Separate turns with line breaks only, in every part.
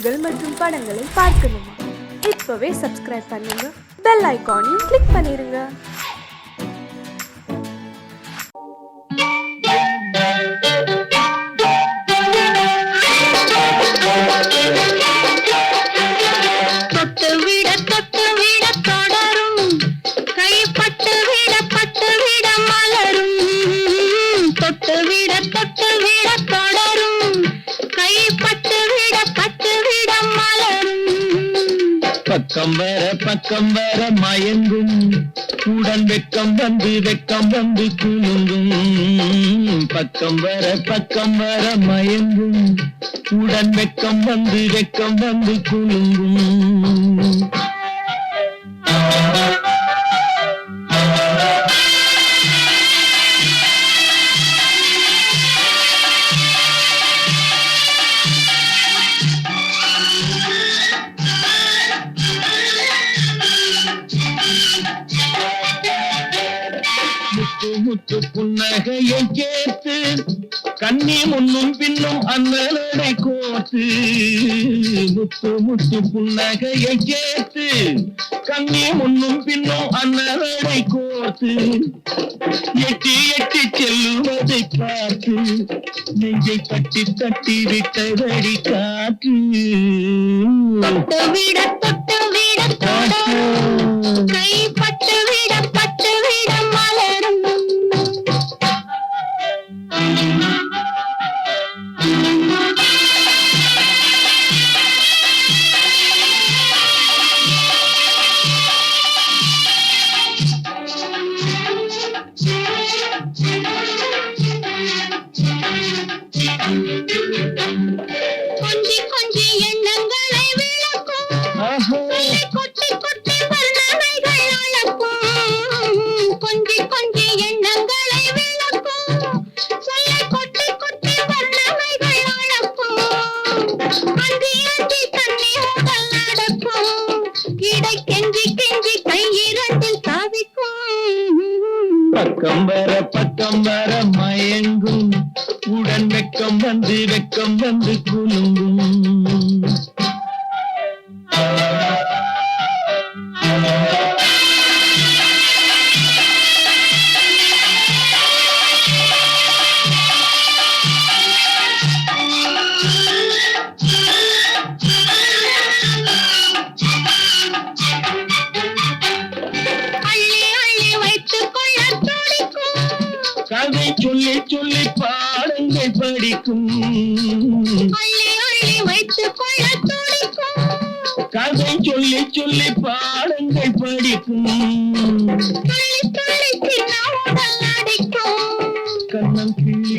செய்திகள் மற்றும் படங்களை பார்க்கணுமா? இப்பவே சப்ஸ்கிரைப் பண்ணுங்க, பெல் ஐகானையும் கிளிக் பண்ணிருங்க.
பக்கம் வர மயங்கும் உடன் வெக்கம் வந்து குலுங்கும். பக்கம் வர மயங்கும் உடன் வெக்கம் வந்து குலுங்கும். முத்து புன்னகையை கேட்டு கண்ணி முன்னும் பின்னும் அண்ணனை கோத்து. முத்து புன்னகையை கேட்டு கண்ணி முன்னும் பின்னும் அண்ணனை கோத்து. எட்டி செல்லுவதை பார்த்து நெஞ்சை தட்டி விட்டதடி காற்று. தொட்டு விட கைப்பட்டு விட மலரும். கொஞ்சி எண்ணங்களை விளக்கும், கொட்டி வர்ணனைகள் அளக்கும். கொஞ்சி எண்ணங்களை விளக்கும், சொல்லை கொட்டி வர்ணனைகள் அளக்கும். அஞ்சி தண்ணி உடல் நடக்கும், இடை கெஞ்சி கையிரண்டில் தாவிக்கும். பக்கம் வர மயங்கும் உடன் வெக்கம் வந்து குலுங்கும். கதை சொல்லி பாடங்கள் படிக்கும். கதை சொல்லி பாடங்கள் படிக்கும். கண்ணம் கிள்ளி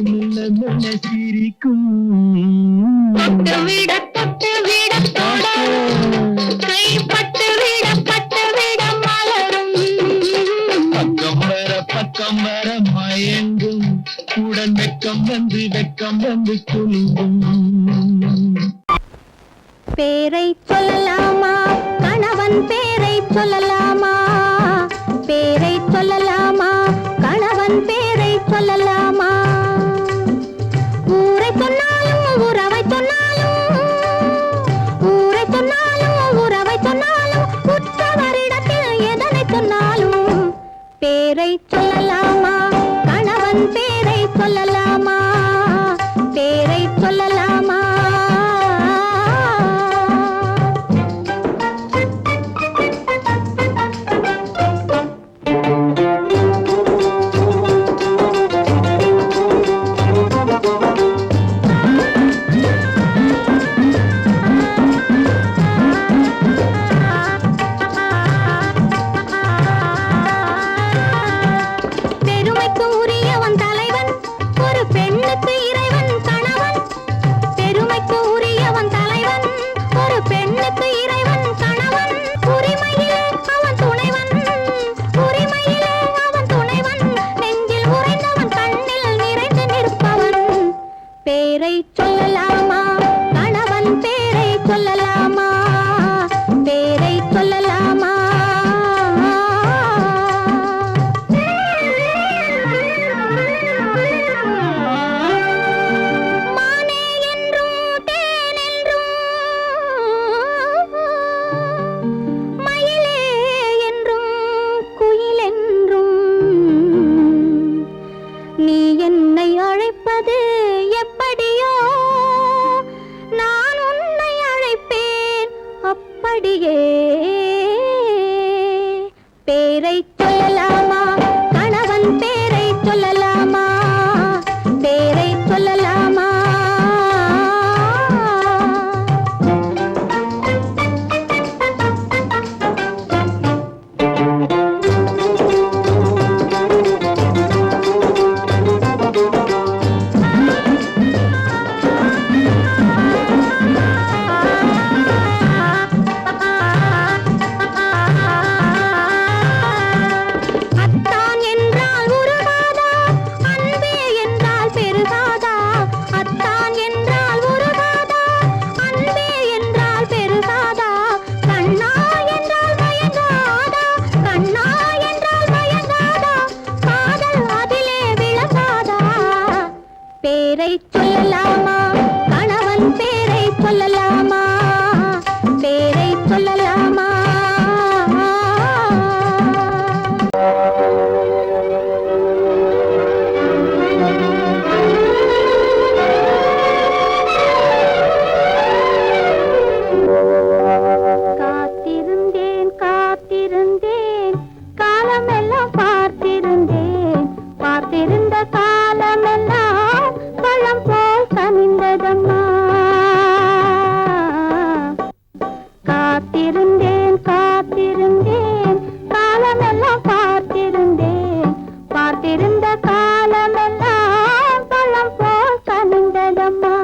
மெல்ல சிரிக்கும். தொட்டு விட கைப்பட்டு விட மலரும். பக்கம் வர மயங்கும் உடன் வெக்கம் வந்து குலுங்கும்.
பேரை சொல்லலாமா, கணவன் பேரை சொல்லலாமா? பேரை சொல்லலாமா, கணவன் பேரை சொல்லலாமா? ஊரை சொன்னாலும் உறவை சொன்னாலும், ஊரை சொன்னாலும் உறவை சொன்னாலும், உற்றவரிடத்தில் எதனை சொன்னாலும் பேரை சொல்லலாமா, கணவன் பேரை சொல்லலாமா? பேரை சொல்லலாமா? அடியே பேரை சொல்லலாமா கணவன் பேரை சொல்லலாமா பேரை சொல்லலாமா பேரை சொல்லலாமா கணவன் பேரை சொல்லலாமா பேரை சொல்லலாமா காத்திருந்தேன் காத்திருந்தேன் காலமெல்லாம் பார்த்திருந்தேன் பார்த்திருந்த காலமெல்லாம் பழம் போல் கனிந்ததம்மா காத்திருந்தேன் காத்திருந்தேன் காலமெல்லாம் பார்த்திருந்தேன் பார்த்திருந்த காலமெல்லாம் பழம் போல் கனிந்ததம்மா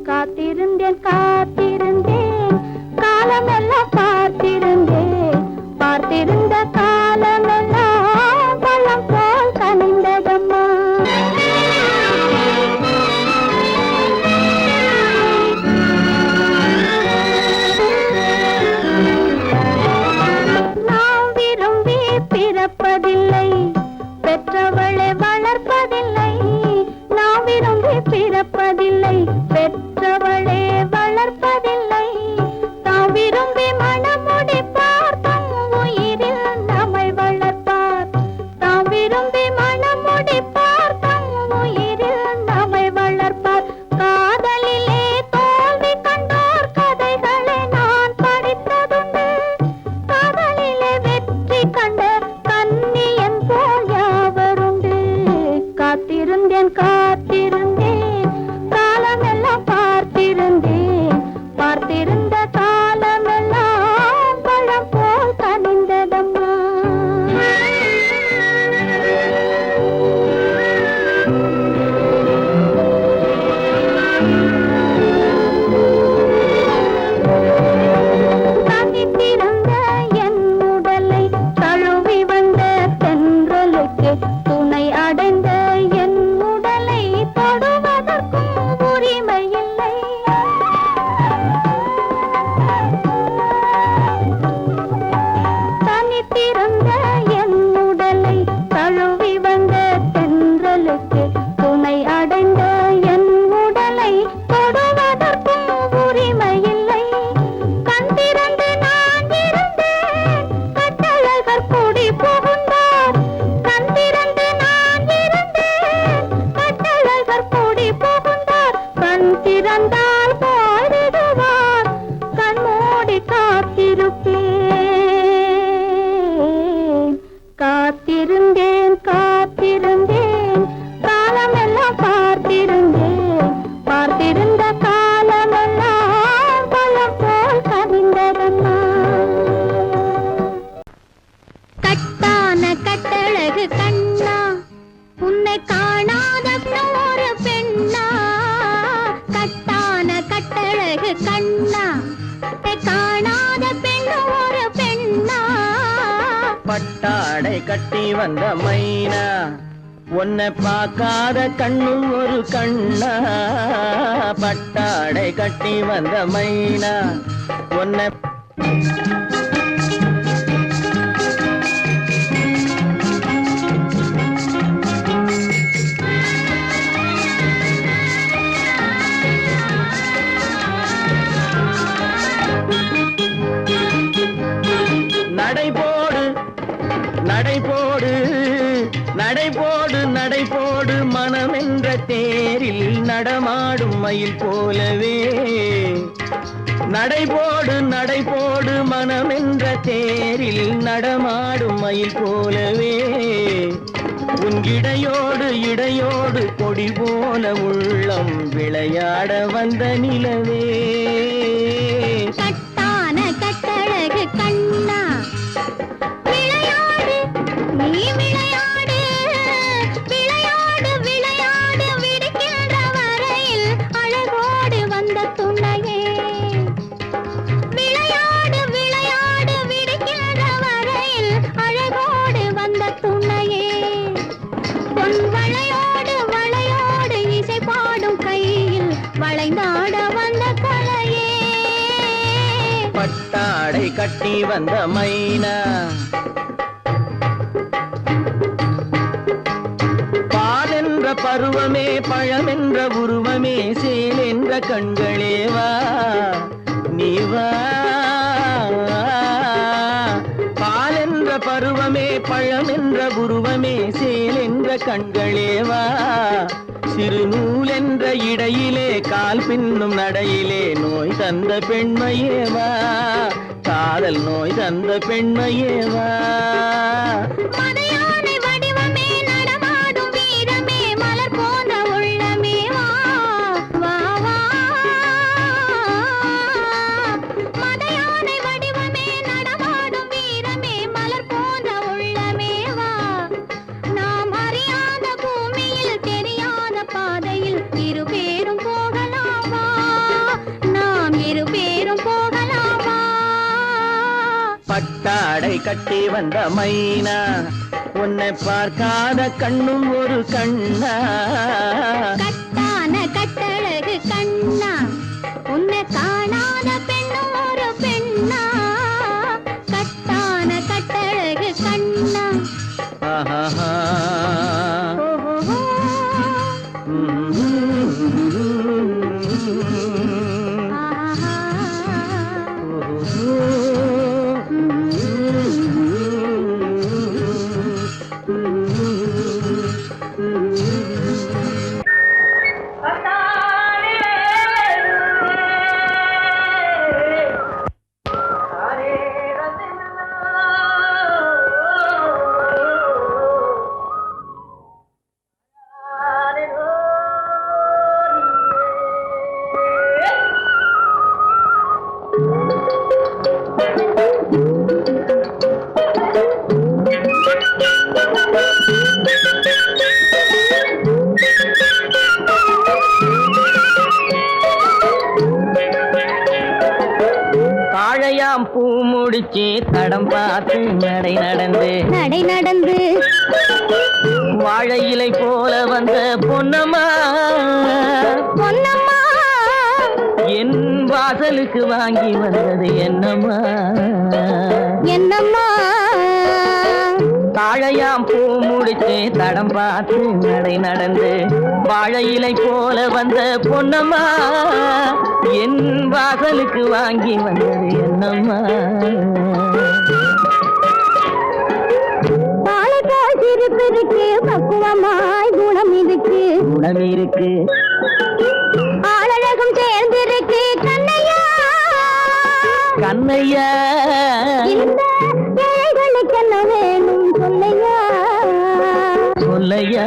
காத்திருந்தேன் காத்திருந்தேன் காலமெல்லாம் பார்த்திருந்தேன் பார்த்திருந்த காலமெல்லாம் பழம் போல் கனிந்ததம்மா நாம் விரும்பி பிறப்பதில்லை பெற்றவளை வளர்ப்பதில்லை நாம் விரும்பி பிறப்பதில்லை பெற்றவளே வளர்ப்பதில்லை தாம் விரும்பி மனமுடிப்பார் தம் உயிரில் நம்மை வளர்ப்பார் தாம் விரும்பி மனமுடிப்பார் தம் உயிரில் நம்மை வளர்ப்பார் காதலிலே தோல்வி கண்டோர் கதைகளை நான் படித்ததுண்டு காதலிலே வெற்றி கண்ட கன்னியன் போல் யாவருண்டு காத்திருந்தேன் காத்திருந்தேன் காலமெல்லாம் பார்த்திருந்தேன் பார்த்திருந்த காலமெல்லாம் பழம் போல் கனிந்ததம்மா தனித்திருந்த என் உடலை தழுவி வந்த தென்றலுக்கு துணை அடைந்த என் உடலை தொடுவதற்கும் உரிமை இல்லை தனித்திருந்த என் உடலை தழுவி வந்த தென்றலுக்கு துணை அடைந்த என் உடலை தொடுவதற்கும் உரிமை இல்லை கண் திறந்து நான் இருந்தேன் கட்டழகர் கூடி புகுந்தார் கண் திறந்து நான் இருந்தேன் கட்டழகர் கூடி புகுந்தார் கண் திறந்தால் போரிடுவார் கண் மூடி காத்திருப்பேன் காத்திருந்தேன் காத்திருந்தேன் காலமெல்லாம் பார்த்திருந்தேன் பார்த்திருந்த காலமெல்லாம் பழம் போல் கனிந்ததம்மா கட்டான கட்டழகு கண்ணா உன்னை காணாத ஒரு பெண்ணா கட்டான
கட்டி வந்த மைனா உன்னை பார்க்காத கண்ணும் ஒரு கண்ணா பட்டாடை கட்டி வந்த மைனா உன்னை நடைபோடு நடைபோடு நடைபோடு நடைபோடு மனமென்ற தேரில் நடமாடும் மயில் போலவே நடைபோடு நடைபோடு மனமென்ற தேரில் நடமாடும் மயில் போலவே உன் இடையோடு இடையோடு கொடி போல உள்ளம் விளையாட வந்த நிலவே
கட்டான கட்டழகு கண்ணா விளையாடு நீ விளையாடு விளையாடு விளையாடு விடுக்கின்ற வரையில் அழகோடு வந்த துணையே விளையாடு விளையாடு விடுக்கின்ற வரையில் அழகோடு வந்த துணையே பொன் வளையோடு வளையோடு இசை பாடும் கையில் வளைந்தாட வந்த கலையே
பட்டாடை கட்டி வந்த மைனா பால் என்ற பருவமே பழமென்ற உருவமே சேல் என்ற கண்களே வா நீ வா பால் என்ற பருவமே பழமென்ற உருவமே சேல் என்ற கண்களே வா சிறு நூல் என்ற இடையிலே கால் பின்னும் நடையிலே நோய் தந்த பெண்மையேவா காதல் நோய் தந்த பெண்மையேவா
மதையானை வடிவமே நடமாடும் வீரமே மலர் போன்ற உள்ளமே வா வா வா மதையானை வடிவமே நடமாடும் வீரமே மலர் போன்ற உள்ளமே வா நாம் அறியாத பூமியில் தெரியாத பாதையில் இரு பேரும் போகலாமா நாம் இரு பேரும் போகலாமா
பட்டாடை கட்டி வந்த மைனா உன்னை பார்க்காத கண்ணும் ஒரு கண்ணா
கட்டான கட்டழகு கண்ணா உன்னை காணாத பெண்ணும் ஒரு பெண்ணா கட்டான கட்டழகு கண்ணா
ஆஹா
ஓஹோ ஆஹா
தாழையாம் பூ முடிச்சு தடம் பார்த்து நடை நடந்து
நடை நடந்து
வாழை இலை போல வந்த பொன்னம்மா
பொன்னம்மா
என் வாசலுக்கு வாங்கி வந்தது என்னம்மா
என்னம்மா
தாழையாம் பூ முடிச்சு தடம் பார்த்து நடை நடந்து வாழை இலை போல வந்த பொன்னம்மா என் வாசலுக்கு வாங்கி வந்தது என்னம்மா
பாலை போல் சிரிப்பு இருக்கு பக்குவமாய் குணம் இருக்கு
குணம் இருக்கு
ஆளழகும் சேர்ந்திருக்கு கண்ணையா
கண்ணையா
இந்த ஏழைகளுக்கு என்ன வேணும் சொல்லையா
சொல்லையா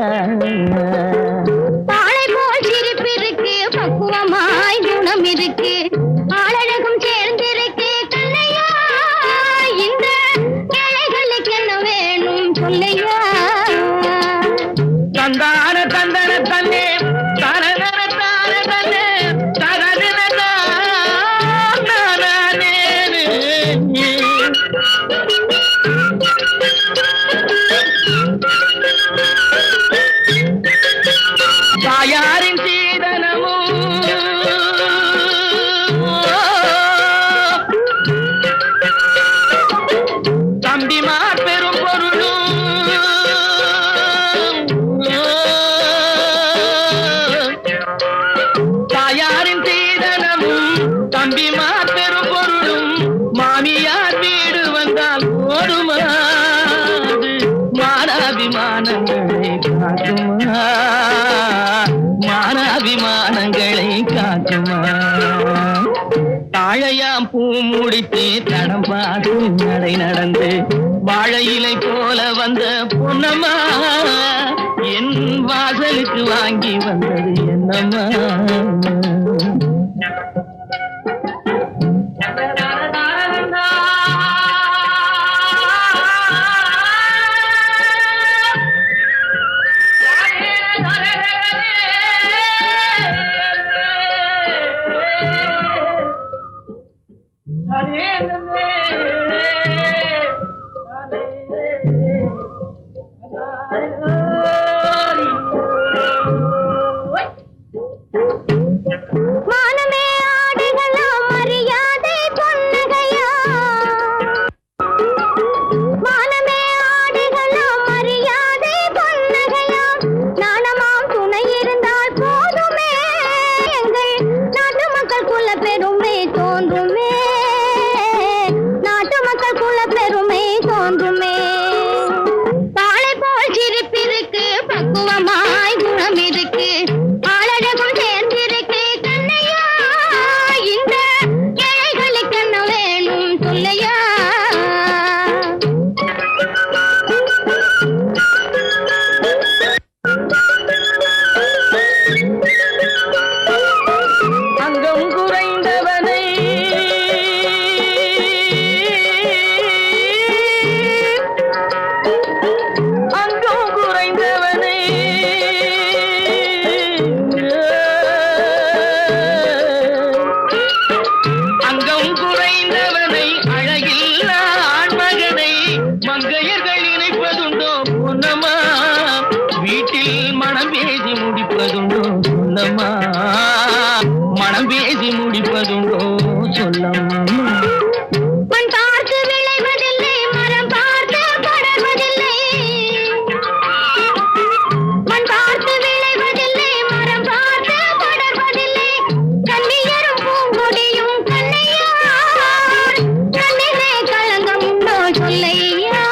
பாலை போல் சிரிப்பு இருக்கு பக்குவமாய் குணம் இருக்கு ஆளழகும் சேர்ந்திருக்கு கண்ணையா இந்த ஏழைகளுக்கு என்ன வேணும் சொல்லையா
தந்தான தந்தன தன்னே தரதன தான தன்னே தரதன தானே தம்பிமா பெரும் பொருளும் மாமியார் வீடு வந்தால் போதுமா மானாபிமானங்களை காக்குமா மானாபிமானங்களை காக்குமா தாழையாம் பூ முடித்து தடம் பார்த்து நடை நடந்து வாழை இலை போல வந்த பொன்னம்மா என் வாசலுக்கு வாங்கி வந்தது என்னம்மா மனம் பேசி முடிப்பதுண்டோ சொல்லம்மா
மண் பார்த்து விளைவதில்லை மரம் பார்த்து படர்வதில்லை மண் பார்த்து விளைவதில்லை மரம் பார்த்து படர்வதில்லை கண்ணியரும் பூங்கொடியும் கண்ணையா கண்ணிலே களங்கம் உண்டோ சொல்லையா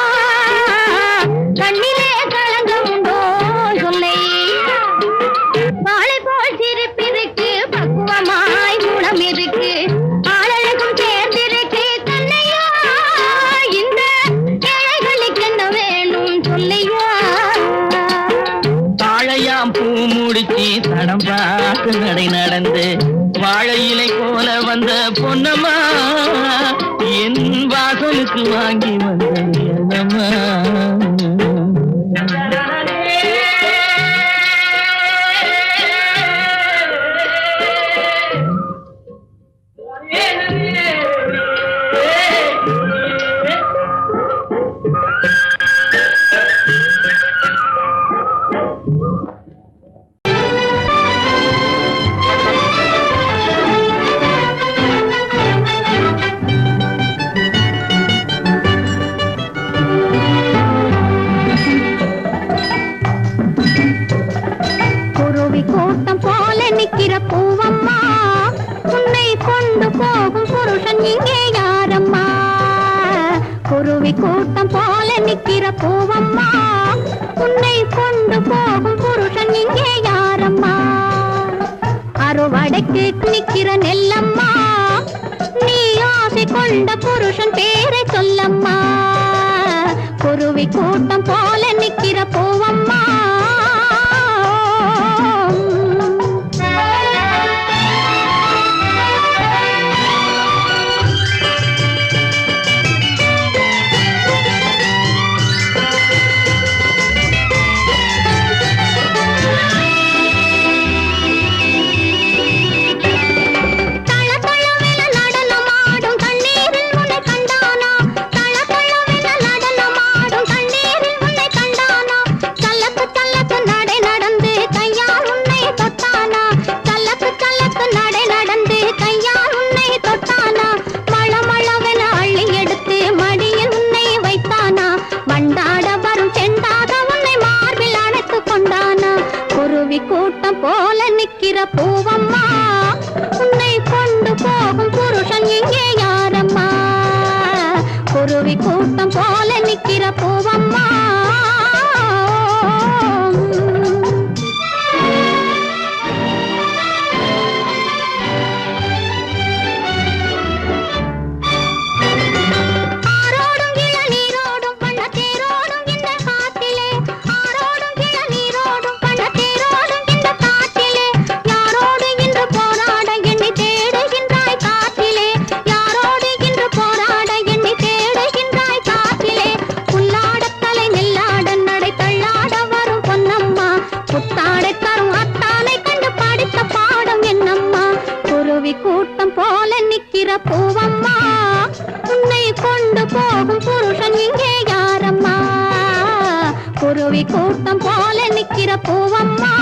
கண்ணிலே களங்கம் உண்டோ சொல்லையா வாழை போல் சிரிப்பிருக்கு பக்குவமாய் குணம் இருக்கு ஆளழகும் சேர்ந்திருக்கு கண்ணையா இந்த ஏழைகளுக்கு என்ன வேணும் சொல்லையா
தாழையாம் பூ முடிச்சு தடம் பார்த்து நடை நடந்து வாழை இலை போல வந்த பொன்னம்மா என் வாசலுக்கு வாங்கி வந்தது என்னம்மா
கூட்டம் போல நிக்கிற பூவம்மா உன்னை கொண்டு போகும் புருஷன் இங்கே யாரம்மா குருவி கூட்டம் போல நிக்கிற பூவம்மா உன்னை கொண்டு போகும் புருஷன் இங்கே யாரம்மா அறுவடைக்கு நிக்கிற நெல்லம்மா நீ ஆசை கொண்ட புருஷன் பேரை சொல்லம்மா குருவி கூட்டம் போல நிக்கிற பூவம்மா நடந்து கையால் உன்னை நிக்கிற பூவம்மா கூட்டம் போல நிக்கிற பூவம்மா உன்னை கொண்டு போகும் புருஷன் இங்கே யாரம்மா குருவி கூட்டம் போல நிக்கிற பூவம்மா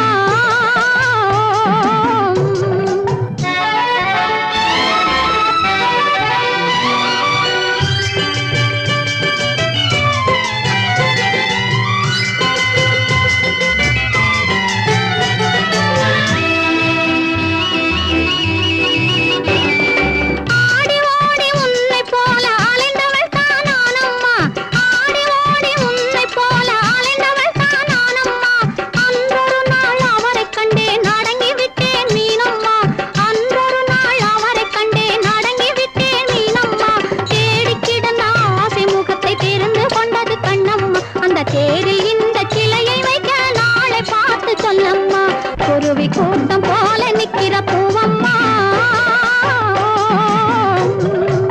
குருவி கூட்டம் போல நிக்கிற பூவம்மா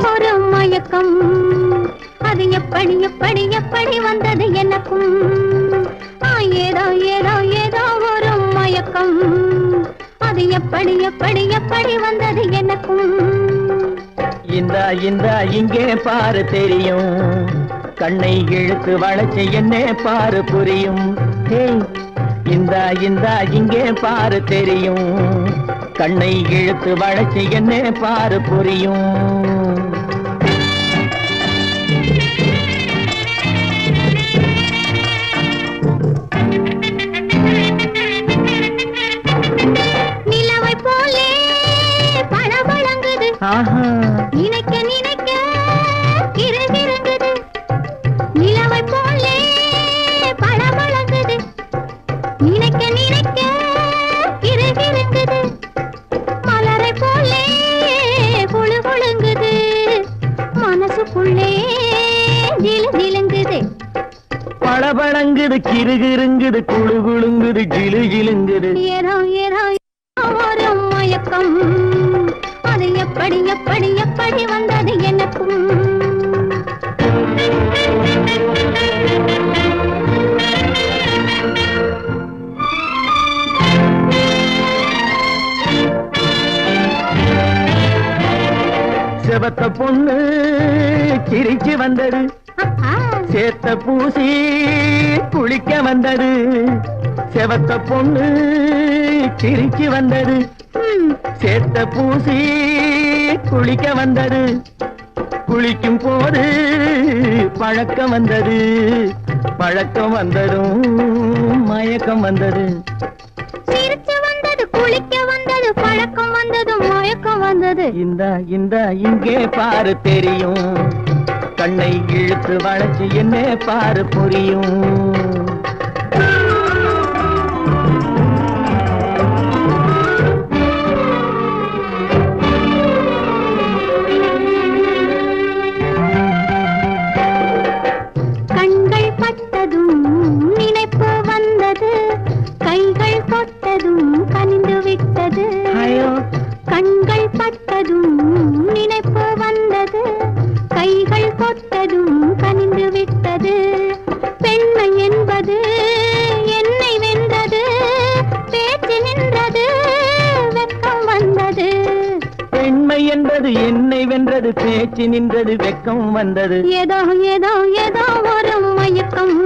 ஒரு மயக்கம் அது எப்படி எப்படி எப்படி வந்தது எனக்கும் ஏதோ ஏதோ ஏதோ ஒரு மயக்கம் அது எப்படி எப்படி எப்படி வந்தது எனக்கும்
இந்த இங்கே பாரு தெரியும் கண்ணை இழுத்து வளைச்சு என்ன பாரு புரியும் இந்த இங்கே பாரு தெரியும் கண்ணை இழுத்து வளைச்சு என்ன பாரு புரியும்
நிலவை போலே பளபளங்குது நினைக்க நினைக்க கிறுகிறுங்குது நிலவை போலே பளபளங்குது நினைக்க நினைக்க கிறுகிறுங்குது மலரை போலே குழு குழுங்குது மனசுக்குள்ளே ஜிலு ஜிலுங்குது
பளபளங்குது கிறுகிறுங்குது குழு குழுங்குது ஜிலு ஜிலுங்குது
ஏதோ ஏதோ ஒரு மயக்கம் அது எப்படி எப்படி எப்படி வந்தது எனக்கும்
செவத்த பொண்ணு சிரிச்சு வந்தது சேத்த பூசி குளிக்க வந்தது செவத்த பொண்ணு சிரிச்சு வந்தது சேத்த பூசி குளிக்க வந்தது குளிக்கும் போது பழக்கம் வந்தது பழக்கம் வந்ததும் மயக்கம் வந்தது
சிரிச்சு வந்தது குளிக்க வந்தது பழக்கம் வந்தது மயக்கம் வந்தது
இந்த இங்கே பாரு தெரியும் கண்ணை இழுத்து வளைச்சு என்ன பாரு புரியும்
கண்கள் பட்டதும் நினைப்பு வந்தது கைகள் தொட்டதும் கனிந்து விட்டது கண்கள் பட்டதும் நினைப்பு வந்தது கைகள் தொட்டதும் கனிந்து விட்டது பெண்மை என்பது என்னை வென்றது பேச்சு நின்றது வெட்கம் வந்தது
பெண்மை என்பது என்னை வென்றது பேச்சு நின்றது வெட்கம் வந்தது
ஏதோ ஏதோ ஏதோ ஒரு மயக்கம்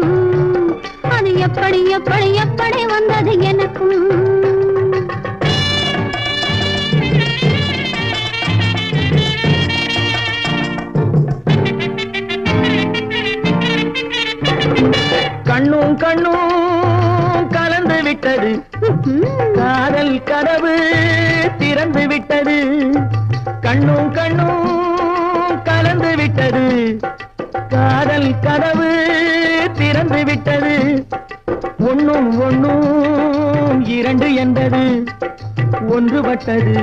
அது எப்படி எப்படி எப்படி வந்தது எனக்கும்
கண்ணும் கண்ணும் கலந்து விட்டது காதல் கதவு திறந்து விட்டது கண்ணும் கண்ணும் கலந்து விட்டது காதல் கதவு பிறந்து விட்டது ஒண்ணும் ஒண்ணும் இரண்டு என்பது ஒன்றுபட்டது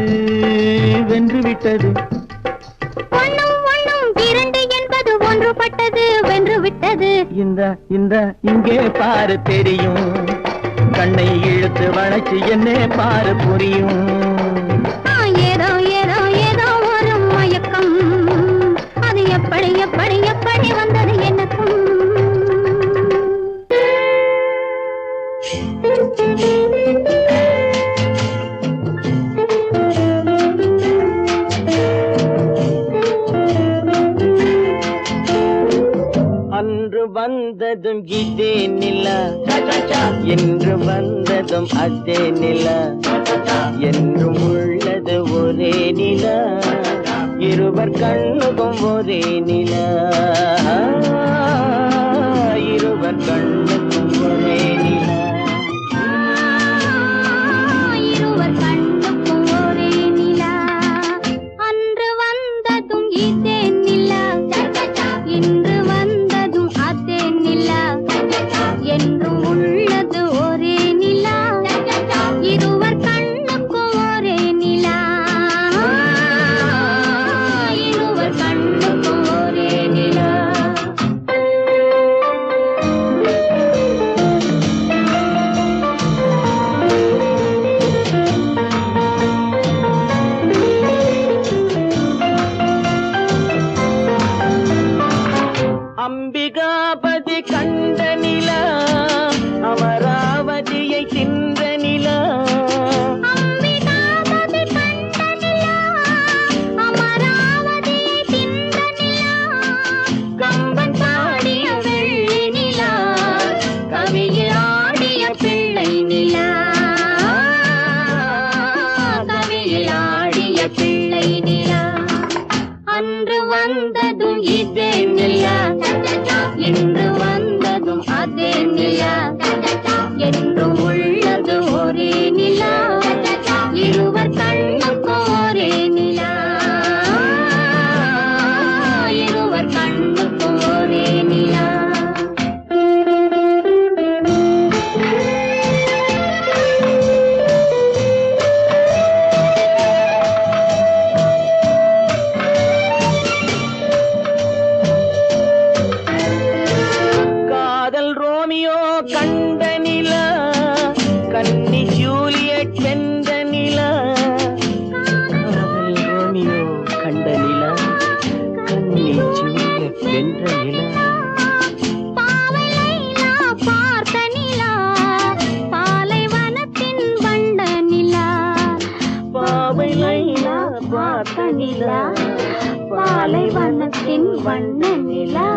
வென்று விட்டது
ஒண்ணும் ஒண்ணும் இரண்டு என்பது ஒன்றுபட்டது வென்று விட்டது
இந்த இங்கே பாரு தெரியும் கண்ணை இழுத்து வளைச்சு என்னே பாரு புரியும்
ஏதோ ஏதோ ஏதோ ஒரு மயக்கம் அது எப்படி எப்படி எப்படி வந்தது எனக்கும்
அன்று வந்ததும் இதே நிலா என்று வந்ததும் அதே நிலா என்றும் உள்ளது ஒரே நிலா இருவர் கண்ணுக்கும் ஒரே நிலா இருவர் கண்ணுக்கும் ஒரே நிலா
இருவர் கண்ணுக்கும் ஒரே நிலா அன்று வந்ததும் இதே நிலா இன்று வந்ததும் அதே நிலா என்றும் உள்ளது ஒரே நிலா இருவர் கண்ணுக்கும் ஒரே நிலா இருவர் கண்ணுக்கும் ஒரே நிலா
அம்பிகாபதி கண்ட நிலா அமராவதியை தின்ற நிலா
அம்பிகாபதி கண்ட நிலா அமராவதியை தின்ற நிலா கம்பன் பாடிய வெள்ளி நிலா கவியில் ஆடிய பிள்ளை நிலா கவியில் ஆடிய பிள்ளை நிலா அன்று வந்ததும் இதே நிலா இன்று வந்ததும் அதே நிலா என்றும் உள்ளது ஒரே நிலா இருவர் கண்ணுக்கும் ஒரே நிலா இருவர் கண்ணுக்கும் ஒரே நிலா
காதல் ரோமியோ கண்ட நிலா கன்னி ஜூலியட் வென்ற நிலா காதல் ரோமியோ கண்ட நிலா கன்னி ஜூலியட் வென்ற நிலா
பாவை லைலா பார்த்த நிலா பாலைவனத்தின் வண்ட நிலா
பாவை லைலா
பார்த்த நிலா பாலைவனத்தின் வண்ண நிலா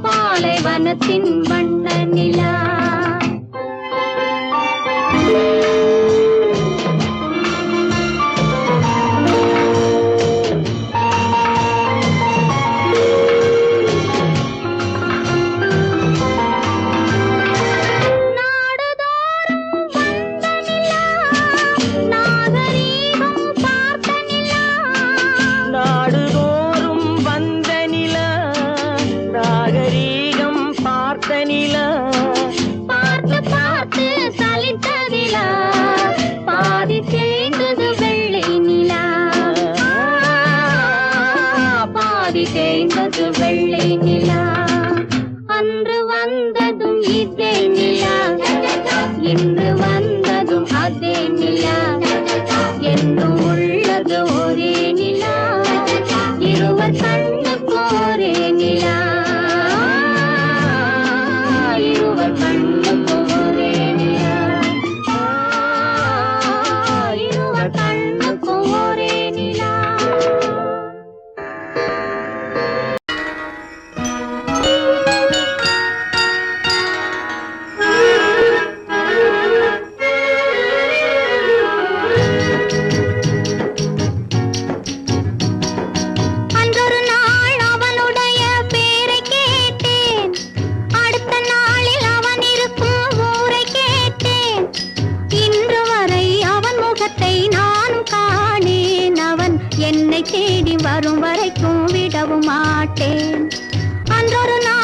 பாலைவனத்தின் வண்ண நிலா
நாடுதோறும் வந்த நிலா நாகரீகம் பார்த்த நிலா
பார்த்து பார்த்து சலித்ததிலா பாதி தேய்ந்தது வெள்ளை நிலா பாதி தேய்ந்தது வெள்ளை நிலா அன்று வந்ததும் இதே நிலா இன்று வந்ததும் அதே நிலா என்றும் உள்ளது ஒரே நிலா இருவர் கண்ணுக்கும் ஒரே நிலா இருவர் கண்ணுக்கும் ஒரே நிலா இருவர் கண்ணுக்கும் ஒரே நிலா அன்றொரு நாள் அவனுடைய பேரை கேட்டேன் அடுத்த நாளில் அவன் இருக்கும் ஊரை கேட்டேன் இன்று வரை அவன் முகத்தை நானும் காணேன் அவன் என்னை தேடி வரும் வரைக்கும் விடவும் மாட்டேன் அன்றொரு நாள்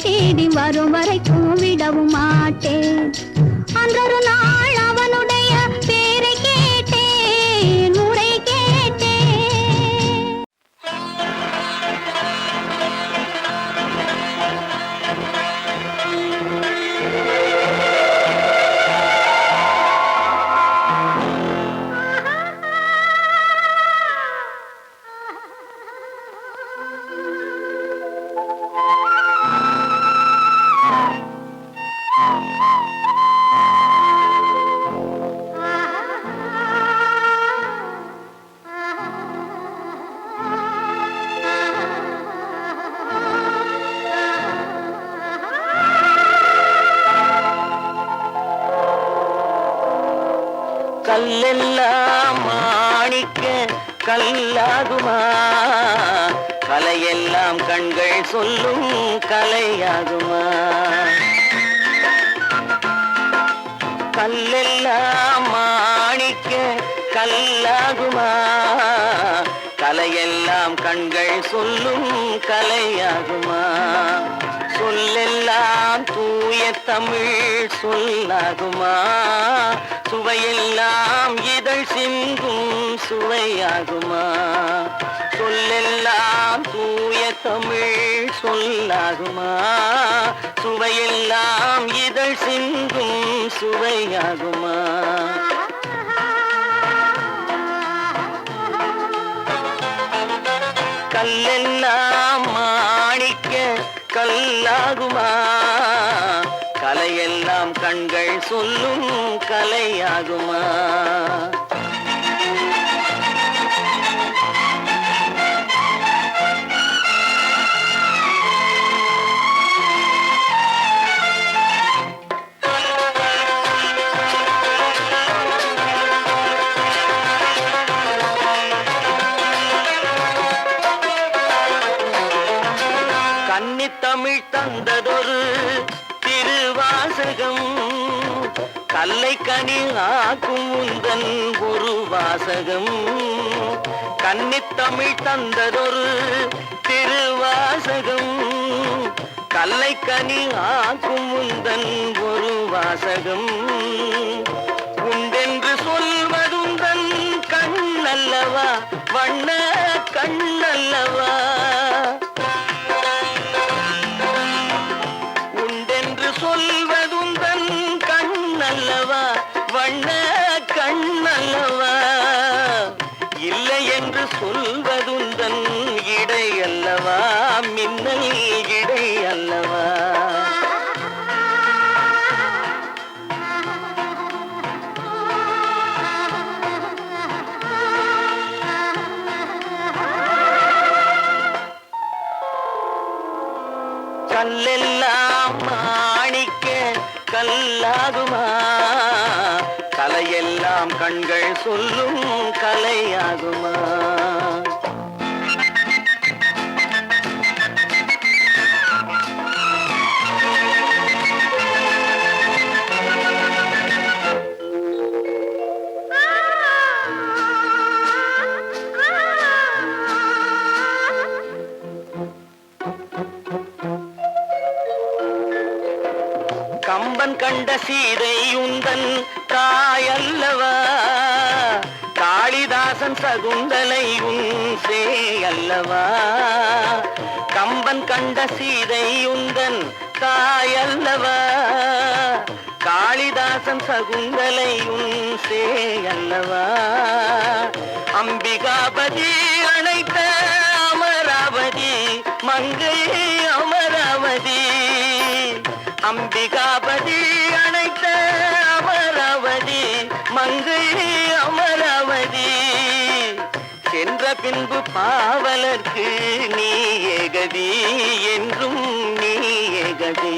தேடி வரும் வரைக்கும் விடவும் மாட்டேன். அன்றொரு நாள் அவனுடைய பேரை கேட்டேன், ஊரை கேட்டேன்.
கல்லெல்லாம் மாணிக்க கல்லாகுமா, கலையெல்லாம் கண்கள் சொல்லும் கலையாகுமா. கல்லெல்லாம் மாணிக்க கல்லாகுமா, கலையெல்லாம் கண்கள் சொல்லும் கலையாகுமா. சொல்லெல்லாம் தூய தமிழ் சொல்லாகுமா, சுவையெல்லாம் இதழ் சிந்தும் சுவையாகுமா. சொல்லெல்லாம் தூய தமிழ் சொல்லாகுமா, சுவையெல்லாம் இதழ் சிந்தும் சுவையாகுமா. கல்லெல்லாம் மாணிக்க கல்லாகுமா, கலையெல்லாம் கண்கள் சொல்லும் கலையாகுமா. கன்னித்தமிழ் தந்ததொரு திருவாசகம், கல்லை கனி ஆக்கும் உந்தன் ஒரு வாசகம். கன்னித்தமிழ் தந்ததொரு திருவாசகம், கல்லை கனி ஆக்கும் உந்தன் ஒரு வாசகம். உண்டென்று சொல்வதுந்தன் கண்ணல்லவா, வண்ண கண்ணல்லவா. சொல்வதுந்தன் கண்ணல்லவா, வண்ண கண்ணல்லவா. இல்லை என்று சொல்வதுந்தன் இடை அல்லவா, மின்னல் இடை அல்லவா. கல்லெல்லாம் மாணிக்க கல்லாகுமா, கலையெல்லாம் கண்கள் சொல்லும் கலையாகுமா. கம்பன் கண்ட சீதை உந்தன் தாயல்லவா, காளிதாசன் சகுந்தலை உன் சேயல்லவா. கம்பன் கண்ட சீதை உந்தன் தாயல்லவா, காளிதாசன் சகுந்தலை உன் சேயல்லவா. அம்பிகாபதி அணைத்த அமராவதி மங்கை அமராவதி. அம்பிகாபதி அணைத்த அமராவதி மங்கை அமராவதி. சென்ற பின்பு பாவலர்க்கு நீ ஏகதி, என்றும் நீ ஏகதி.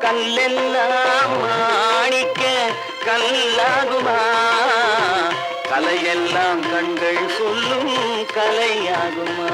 கல்லெல்லாம் மாணிக்க கல்லாகுமா, கலையெல்லாம் கண்கள் சொல்லும் கலையாகுமா.